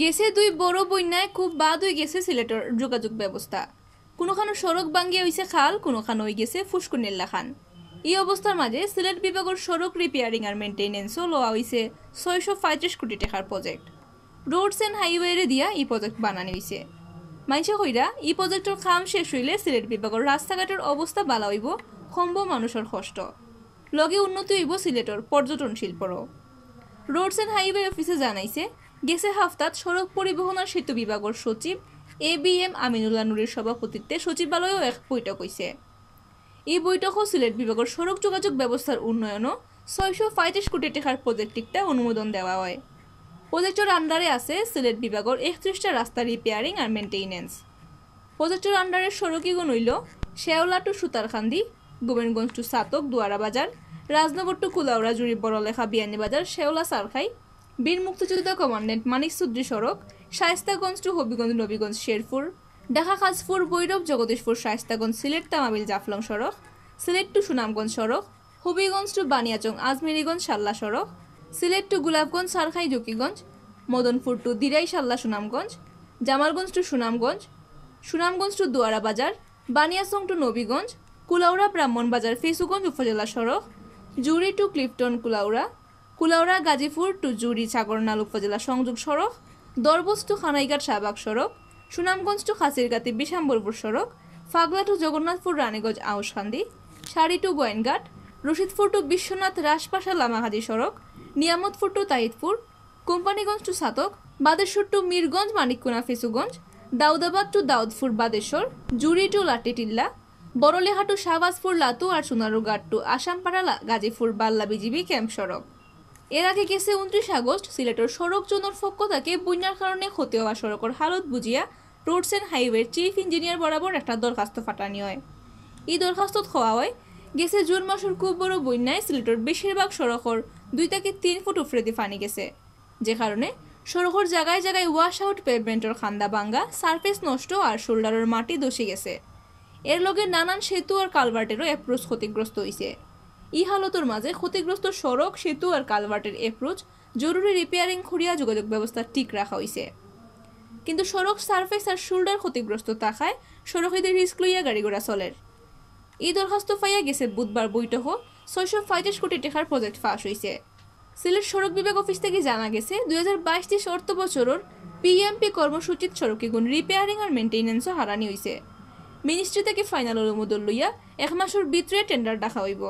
গেছে দুই বড় বন্যায় খুব বাদ হয়ে গেছে সিলেটের যোগাযোগ ব্যবস্থা। কোনোখানো সড়ক ভাঙ্গিয়া হইছে খাল, কোনোখানো হয়ে গেছে ফুসকুনির লাখান। এই অবস্থার মাঝে সিলেট বিভাগের সড়ক রিপেয়ারিং আর মেইনটেনেন্সও লওয়া হয়েছে 635 কোটি টাকার প্রজেক্ট। রোডস অ্যান্ড হাইওয়ে দিয়া এই প্রজেক্ট বানানো হয়েছে। মাইনসা কইরা এই প্রজেক্টের কাম শেষ হইলে সিলেট বিভাগের রাস্তাঘাটের অবস্থা ভালো হইব, কমব মানুষের কষ্ট, লগে উন্নতি হইব সিলেটের পর্যটন শিল্পরও। রোডস অ্যান্ড হাইওয়ে অফিসে জানাইছে গেছে হাফতাত সড়ক পরিবহন আর সেতু বিভাগের সচিব ABM আমিনুল্লাহ নুরির সভাপতিত্বে সচিবালয়েও এক বৈঠক হয়েছে। এই বৈঠকও সিলেট বিভাগের সড়ক যোগাযোগ ব্যবস্থার উন্নয়নও 635 কোটি টাকার প্রজেক্টটা অনুমোদন দেওয়া হয়। প্রজেক্টের আন্ডারে আছে সিলেট বিভাগের 31টা রাস্তা রিপেয়ারিং আর মেইনটেনেন্স। প্রজেক্টের আন্ডারে সড়কিগুন হইল শেওলা টু সুতারকান্দি, গোবিন্দগঞ্জ টু সাতক দুয়ারা বাজার, রাজনগর টু কুলাউড়া জুড়ি বড়লেখা বিয়ানীবাজার শেওলা সারখাই, বীর মুক্তিযোদ্ধা কমান্ডেন্ট মানিক চৌধুরী সড়ক, শায়েস্তাগঞ্জ টু হবিগঞ্জ নবীগঞ্জ শেরপুর, ঢাকা খাজপুর ভৈরব জগদীশপুর শায়েস্তাগঞ্জ সিলেট তামাবিল জাফলং সড়ক, সিলেট টু সুনামগঞ্জ সড়ক, হবিগঞ্জ টু বানিয়াচং আজমেরিগঞ্জ সাল্লা সড়ক, Sylhet to Golapganj Charkhai Zakiganj, Madanpur to Derai Sulla Sunamganj, Jamalganj to Sunamganj, Sunamganj to Dowara Bazar, Baniachong to Nabiganj, Kulaura Brahmanbazar Fenchuganj উপজেলা সড়ক, Juri to Clifton Kulaura, Kulaura Gazipur to Juri Sagarnal উপজেলা সংযোগ সড়ক, দরবস টু খানাইঘাট শাহবাগ সড়ক, সুনামগঞ্জ টু খাসিরগাতি বিশাম্বরপুর সড়ক, Phagla to Jagannathpur Raniganj Aushkhandi, Sari to Goainghat, Rashidpur to Bishwanath Rajpasha Lamahaji সড়ক, Niamatpur to Tahirpur, Companiganj to Chhatak, Badeshwar to Mirganj Manikkuna Fenchuganj, Daudabad to Daudpur Badeshwar, Juri to Latitilla, বড়লেহা টু শাহবাজপুর লাতু আর Sonarughat to Asampara Gazipur Balla BGB camp সড়ক। এর আগে গেছে 29 আগস্ট সিলেটের সড়ক জোনের পক্ষ থেকে বন্যার কারণে ক্ষতি হওয়া সড়কের হালত বুঝিয়া রোডস অ্যান্ড হাইওয়ের চিফ ইঞ্জিনিয়ার বরাবর একটা দরখাস্ত ফাটানি হয়। এই দরখাস্তত হওয়া হয় গেছে জুন মাসের খুব বড় বন্যায় সিলেটের বেশিরভাগ সড়কের 2 থেকে 3 ফুট উপরে দিয়ে পানি গেছে, যে কারণে সড়কের জায়গায় জায়গায় ওয়াশ আউট পেভমেন্টের খান্দা ভাঙ্গা, সারফেস নষ্ট আর শোল্ডারের মাটি ধসে গেছে। এর লগে নানান সেতু আর কালভার্টেরও অ্যাপ্রোচ ক্ষতিগ্রস্ত হয়েছে। এই হালতের মাঝে ক্ষতিগ্রস্ত সড়ক, সেতু আর কালভার্টের অ্যাপ্রোচ জরুরি রিপেয়ারিং করিয়া যোগাযোগ ব্যবস্থা ঠিক রাখা হয়েছে। কিন্তু সড়ক সারফেস আর শোল্ডার ক্ষতিগ্রস্ত থাকায় সড়কেদের রিস্ক লইয়া গাড়ি ঘোড়া চলের। এই দরখাস্ত পাইয়া গেছে বুধবার বৈঠক 635 কোটি টাকার প্রজেক্ট ফাঁস হয়েছে। সিলেট সড়ক বিভাগ অফিস থেকে জানা গেছে 2022-23 অর্থ বছরের PMP কর্মসূচিত সড়কিগুণ রিপেয়ারিং আর মেইনটেনেন্সও হারানি হয়েছে। মিনিস্ট্রি থেকে ফাইনাল অনুমোদন লইয়া 1 মাসের ভিতরে টেন্ডার ডাকা হইব।